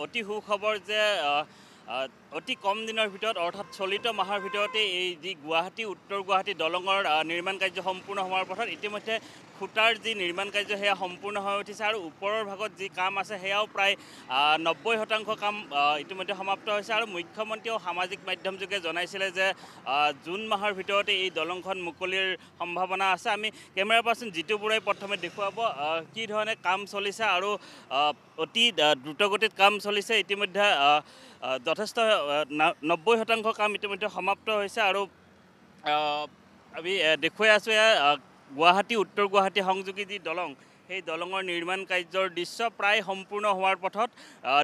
অতি সুখবৰ যে অতি কম দিনৰ ভিতৰত অৰ্থাৎ চলিত মাহৰ ভিতৰতে এই যি গুৱাহাটী উত্তৰ গুৱাহাটী দলঙৰ নিৰ্মাণ কাৰ্য সম্পূৰ্ণ হোৱাৰ পথত ইতিমধ্যে খুঁটাৰ যি নিৰ্মাণ কাৰ্য সেয়া সম্পূৰ্ণ হৈ উঠিছে আৰু ওপৰৰ ভাগত যি কাম আছে সেয়াও প্ৰায় 90% কাম ইতিমধ্যে সমাপ্ত হৈছে আৰু মুখ্যমন্ত্ৰীয়েও সামাজিক মাধ্যমযোগে জনাইছিলে যে জুন মাহৰ ভিতৰতে এই দলংখন মুকলিৰ সম্ভাৱনা আছে। আমি কেমেৰা পাৰ্চন জিতু বৰুৱাই প্ৰথমে দেখুৱাব কি ধৰণে কাম চলিছে আৰু অতি দ্ৰুতগতিত কাম চলিছে। ইতিমধ্যে যথেষ্ট 90% কাম ইতিমধ্যে সমাপ্ত হৈছে আৰু আমি দেখুৱাই আছোঁ গুৱাহাটী উত্তৰ গুৱাহাটী সংযোগী যি দলং সেই দলঙৰ নিৰ্মাণ কাৰ্যৰ দৃশ্য প্ৰায় সম্পূৰ্ণ হোৱাৰ পথত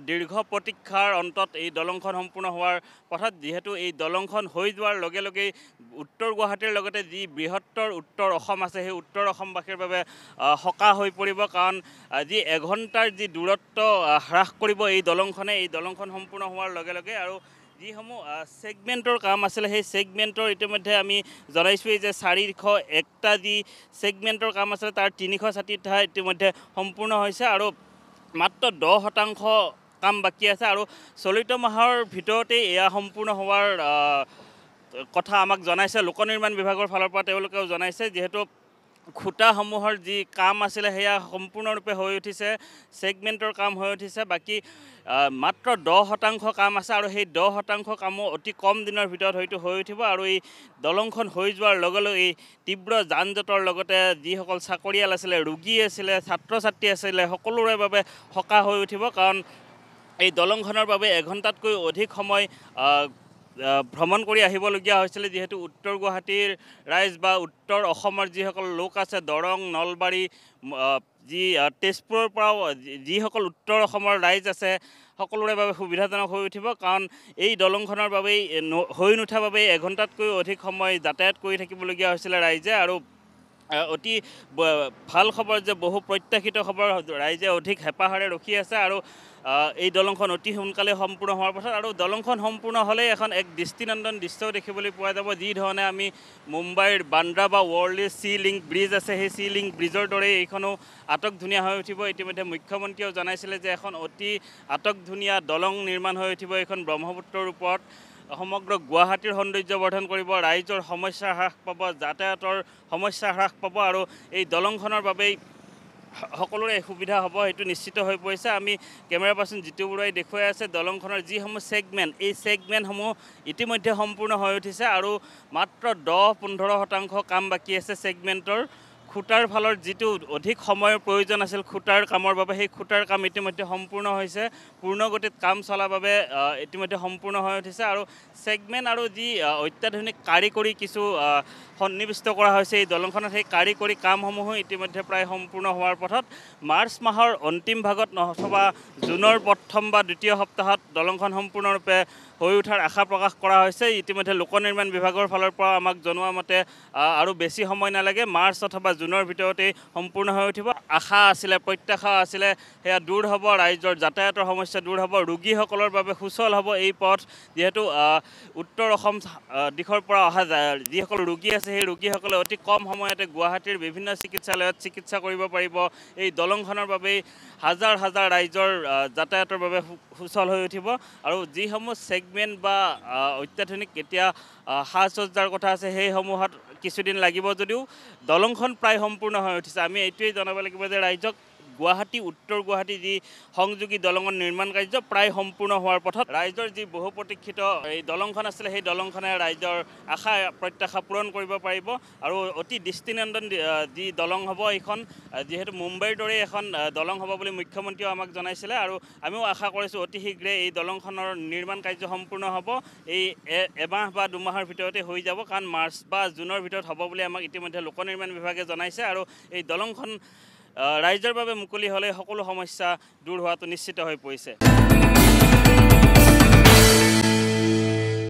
দীৰ্ঘ প্ৰতীক্ষাৰ অন্তত এই দলংখন সম্পূৰ্ণ হোৱাৰ পথত যিহেতু এই দলংখন হৈ যোৱাৰ লগে লগেই উত্তৰ গুৱাহাটীৰ লগতে যি বৃহত্তৰ উত্তৰ অসম আছে সেই উত্তৰ অসমবাসীৰ বাবে সকাহ হৈ পৰিব, কাৰণ যি এঘণ্টাৰ যি দূৰত্ব হ্ৰাস কৰিব এই দলংখন সম্পূৰ্ণ হোৱাৰ লগে লগে। আৰু যিসমূহ ছেগমেণ্টৰ কাম আছিলে সেই ছেগমেণ্টৰ ইতিমধ্যে আমি জনাইছোঁৱেই যে 401টা যি ছেগমেণ্টৰ কাম আছিলে তাৰ 360টা ইতিমধ্যে সম্পূৰ্ণ হৈছে আৰু মাত্ৰ 10% কাম বাকী আছে আৰু চলিত মাহৰ ভিতৰতেই এয়া সম্পূৰ্ণ হোৱাৰ কথা আমাক জনাইছে লোক নিৰ্মাণ বিভাগৰ ফালৰ পৰা। তেওঁলোকেও জনাইছে যিহেতু খুঁটাসমূহৰ যি কাম আছিলে সেয়া সম্পূৰ্ণৰূপে হৈ উঠিছে, ছেগমেণ্টৰ কাম হৈ উঠিছে, বাকী মাত্ৰ 10% কাম আছে আৰু সেই 10% কামো অতি কম দিনৰ ভিতৰত হয়তো হৈ উঠিব আৰু এই দলংখন হৈ যোৱাৰ লগে লগে এই তীব্ৰ যান জঁটৰ লগতে যিসকল চাকৰিয়াল আছিলে, ৰোগী আছিলে, ছাত্ৰ ছাত্ৰী আছিলে সকলোৰে বাবে সকাহ হৈ উঠিব, কাৰণ এই দলংখনৰ বাবে এঘণ্টাতকৈ অধিক সময় ভ্ৰমণ কৰি আহিবলগীয়া হৈছিলে। যিহেতু উত্তৰ গুৱাহাটীৰ ৰাইজ বা উত্তৰ অসমৰ যিসকল লোক আছে দৰং নলবাৰী যি তেজপুৰৰ পৰাও যিসকল উত্তৰ অসমৰ ৰাইজ আছে সকলোৰে বাবে সুবিধাজনক হৈ উঠিব, কাৰণ এই দলংখনৰ বাবেই হৈ নুঠা বাবেই এঘণ্টাতকৈ অধিক সময় যাতায়াত কৰি থাকিবলগীয়া হৈছিলে ৰাইজে। আৰু অতি ভাল খবৰ যে বহু প্ৰত্যাশিত খবৰ, ৰাইজে অধিক হেঁপাহেৰে ৰখি আছে আৰু এই দলংখন অতি সোনকালে সম্পূৰ্ণ হোৱাৰ পাছত আৰু দলংখন সম্পূৰ্ণ হ'লেই এখন এক দৃষ্টিনন্দন দৃশ্যও দেখিবলৈ পোৱা যাব। যি ধৰণে আমি মুম্বাইৰ বান্দ্ৰা বা ৱৰ্লীৰ চি লিংক ব্ৰিজ আছে সেই চি লিংক ব্ৰিজৰ দৰেই এইখনো আটকধুনীয়া হৈ উঠিব। ইতিমধ্যে মুখ্যমন্ত্ৰীয়েও জনাইছিলে যে এখন অতি আটকধুনীয়া দলং নিৰ্মাণ হৈ উঠিব এইখন ব্ৰহ্মপুত্ৰৰ ওপৰত, সমগ্ৰ গুৱাহাটীৰ সৌন্দৰ্য বৰ্ধন কৰিব, ৰাইজৰ সমস্যা হ্ৰাস পাব, যাতায়াতৰ সমস্যা হ্ৰাস পাব আৰু এই দলংখনৰ বাবেই সকলোৰে সুবিধা হ'ব সেইটো নিশ্চিত হৈ পৰিছে। আমি কেমেৰা পাৰ্চন জিতু বৰুৱাই দেখুৱাই আছে দলংখনৰ যিসমূহ ছেগমেণ্ট এই ছেগমেণ্টসমূহ ইতিমধ্যে সম্পূৰ্ণ হৈ উঠিছে আৰু মাত্ৰ 10-15% কাম বাকী আছে ছেগমেণ্টৰ। খুঁটাৰ ফালৰ যিটো অধিক সময়ৰ প্ৰয়োজন আছিল খুঁটাৰ কামৰ বাবে সেই খুঁটাৰ কাম ইতিমধ্যে সম্পূৰ্ণ হৈছে, পূৰ্ণগতিত কাম চলাৰ বাবে ইতিমধ্যে সম্পূৰ্ণ হৈ উঠিছে আৰু ছেগমেণ্ট আৰু যি অত্যাধুনিক কাৰিকৰী কিছু সন্নিৱিষ্ট কৰা হৈছে এই দলংখনত সেই কাৰিকৰী কামসমূহো ইতিমধ্যে প্ৰায় সম্পূৰ্ণ হোৱাৰ পথত। মাৰ্চ মাহৰ অন্তিম ভাগত অথবা জুনৰ প্ৰথম বা দ্বিতীয় সপ্তাহত দলংখন সম্পূৰ্ণৰূপে হৈ উঠাৰ আশা প্ৰকাশ কৰা হৈছে। ইতিমধ্যে লোক নিৰ্মাণ বিভাগৰ ফালৰ পৰা আমাক জনোৱা মতে আৰু বেছি সময় নালাগে, মাৰ্চ অথবা জুনৰ ভিতৰতেই সম্পূৰ্ণ হৈ উঠিব। আশা আছিলে, প্ৰত্যাশা আছিলে সেয়া দূৰ হ'ব, ৰাইজৰ যাতায়াতৰ সমস্যা দূৰ হ'ব, ৰোগীসকলৰ বাবে সুচল হ'ব এই পথ। যিহেতু উত্তৰ অসম দিশৰ পৰা অহা যিসকল ৰোগী আছে সেই ৰোগীসকলে অতি কম সময়তে গুৱাহাটীৰ বিভিন্ন চিকিৎসালয়ত চিকিৎসা কৰিব পাৰিব। এই দলংখনৰ বাবেই হাজাৰ হাজাৰ ৰাইজৰ যাতায়াতৰ বাবে সুচল হৈ উঠিব আৰু যিসমূহ ছেগমেণ্ট বা অত্যাধুনিক এতিয়া সাজ সজ্জাৰ কথা আছে সেইসমূহত কিছুদিন লাগিব যদিও দলংখন প্ৰায় সম্পূৰ্ণ হৈ উঠিছে। আমি এইটোৱেই জনাব লাগিব যে ৰাইজক গুৱাহাটী উত্তৰ গুৱাহাটী যি সংযোগী দলঙৰ নিৰ্মাণ কাৰ্য প্ৰায় সম্পূৰ্ণ হোৱাৰ পথত। ৰাইজৰ যি বহু প্ৰতীক্ষিত এই দলংখন আছিলে সেই দলংখনে ৰাইজৰ আশা প্ৰত্যাশা পূৰণ কৰিব পাৰিব আৰু অতি দৃষ্টিনন্দন যি দলং হ'ব এইখন, যিহেতু মুম্বাইৰ দৰেই এখন দলং হ'ব বুলি মুখ্যমন্ত্ৰীয়েও আমাক জনাইছিলে আৰু আমিও আশা কৰিছোঁ অতি শীঘ্ৰে এই দলংখনৰ নিৰ্মাণ কাৰ্য সম্পূৰ্ণ হ'ব। এই এমাহ বা দুমাহৰ ভিতৰতে হৈ যাব, কাৰণ মাৰ্চ বা জুনৰ ভিতৰত হ'ব বুলি আমাক ইতিমধ্যে লোক নিৰ্মাণ বিভাগে জনাইছে আৰু এই দলংখন ৰাইজৰ বাবে মুকলি হ'লে সকলো সমস্যা দূৰ হোৱাটো নিশ্চিত হৈ পৰিছে।